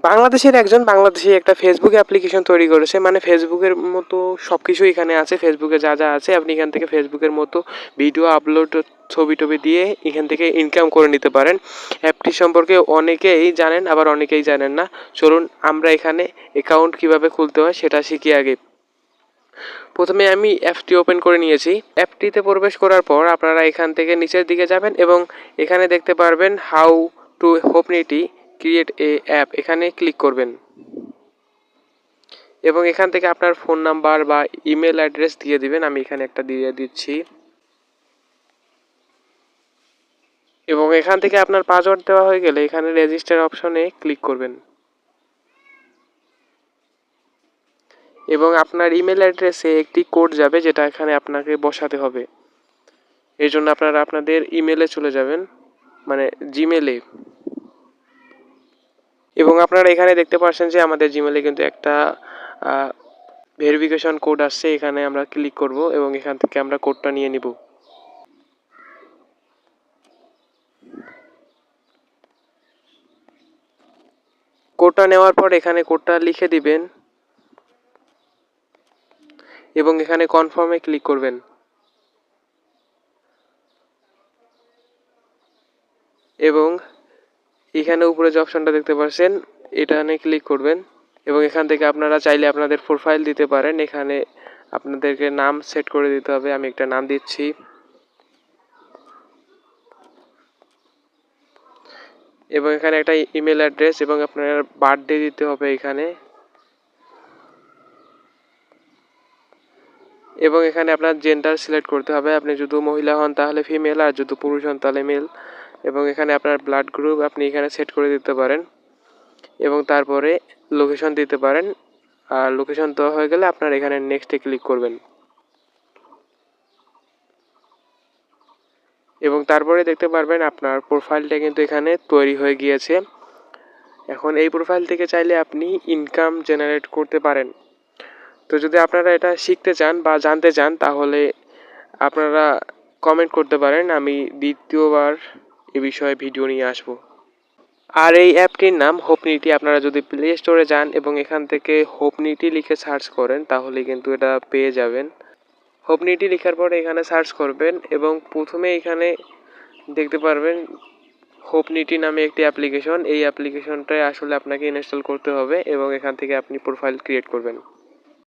বাংলাদেশের একজন বাংলাদেশী একটা ফেসবুক অ্যাপ্লিকেশন তৈরি করেছে, মানে ফেসবুকের মতো সব কিছু এখানে আছে। ফেসবুকে যা যা আছে আপনি এখান থেকে ফেসবুকের মতো ভিডিও আপলোড, ছবি টবি দিয়ে এখান থেকে ইনকাম করে নিতে পারেন। অ্যাপটি সম্পর্কে অনেকেই জানেন, আবার অনেকেই জানেন না। চলুন আমরা এখানে অ্যাকাউন্ট কিভাবে খুলতে হয় সেটা শিখি আগে। প্রথমে আমি অ্যাপটি ওপেন করে নিয়েছি। অ্যাপটিতে প্রবেশ করার পর আপনারা এখান থেকে নিচের দিকে যাবেন এবং এখানে দেখতে পারবেন হাউ টু হোপনিটি ক্রিয়েট এ অ্যাপ, এখানে ক্লিক করবেন এবং এখান থেকে আপনার ফোন নাম্বার বা ইমেল অ্যাড্রেস দিয়ে দিবেন। আমি এখানে একটা দিয়ে দিচ্ছি এবং এখান থেকে আপনার পাসওয়ার্ড দেওয়া হয়ে গেলে এখানে রেজিস্টার অপশনে ক্লিক করবেন এবং আপনার ইমেল অ্যাড্রেসে একটি কোড যাবে, যেটা এখানে আপনাকে বসাতে হবে। এই জন্য আপনারা আপনাদের ইমেলে চলে যাবেন, মানে জিমেলে, এবং আপনারা এখানে দেখতে পাচ্ছেন যে আমাদের জিমেলে কিন্তু একটা ভেরিফিকেশন কোড আসছে। এখানে আমরা ক্লিক করব এবং এখান থেকে আমরা কোডটা নিয়ে নিব। কোডটা নেওয়ার পর এখানে কোডটা লিখে দিবেন এবং এখানে কনফার্মে ক্লিক করবেন এবং এখানে উপরে যে অপশনটা দেখতে পাচ্ছেন এখানে ক্লিক করবেন এবং এখান থেকে আপনারা চাইলে আপনাদের প্রোফাইল দিতে পারেন। এখানে আপনাদেরকে নাম সেট করে দিতে হবে। আমি একটা নাম দিচ্ছি এবং এখানে একটা ইমেল অ্যাড্রেস এবং আপনার বার্থডে দিতে হবে এখানে, এবং এখানে আপনার জেন্ডার সিলেক্ট করতে হবে। আপনি যদি মহিলা হন তাহলে ফিমেল, আর যদি পুরুষ হন তাহলে মেল। এবং এখানে আপনার ব্লাড গ্রুপ আপনি এখানে সেট করে দিতে পারেন এবং তারপরে লোকেশন দিতে পারেন। আর লোকেশন দেওয়া হয়ে গেলে আপনার এখানে নেক্সটে ক্লিক করবেন এবং তারপরে দেখতে পারবেন আপনার প্রোফাইলটা কিন্তু এখানে তৈরি হয়ে গিয়েছে। এখন এই প্রোফাইল থেকে চাইলে আপনি ইনকাম জেনারেট করতে পারেন। তো যদি আপনারা এটা শিখতে চান বা জানতে চান তাহলে আপনারা কমেন্ট করতে পারেন, আমি দ্বিতীয়বার এ বিষয়ে ভিডিও নিয়ে আসব। আর এই অ্যাপটির নাম হোপনিটি। আপনারা যদি প্লে স্টোরে যান এবং এখান থেকে হোপনিটি লিখে সার্চ করেন তাহলে কিন্তু এটা পেয়ে যাবেন। হোপনিটি লেখার পরে এখানে সার্চ করবেন এবং প্রথমে এখানে দেখতে পারবেন হোপনিটি নামে একটি অ্যাপ্লিকেশন। এই অ্যাপ্লিকেশনটাই আসলে আপনাকে ইনস্টল করতে হবে এবং এখান থেকে আপনি প্রোফাইল ক্রিয়েট করবেন।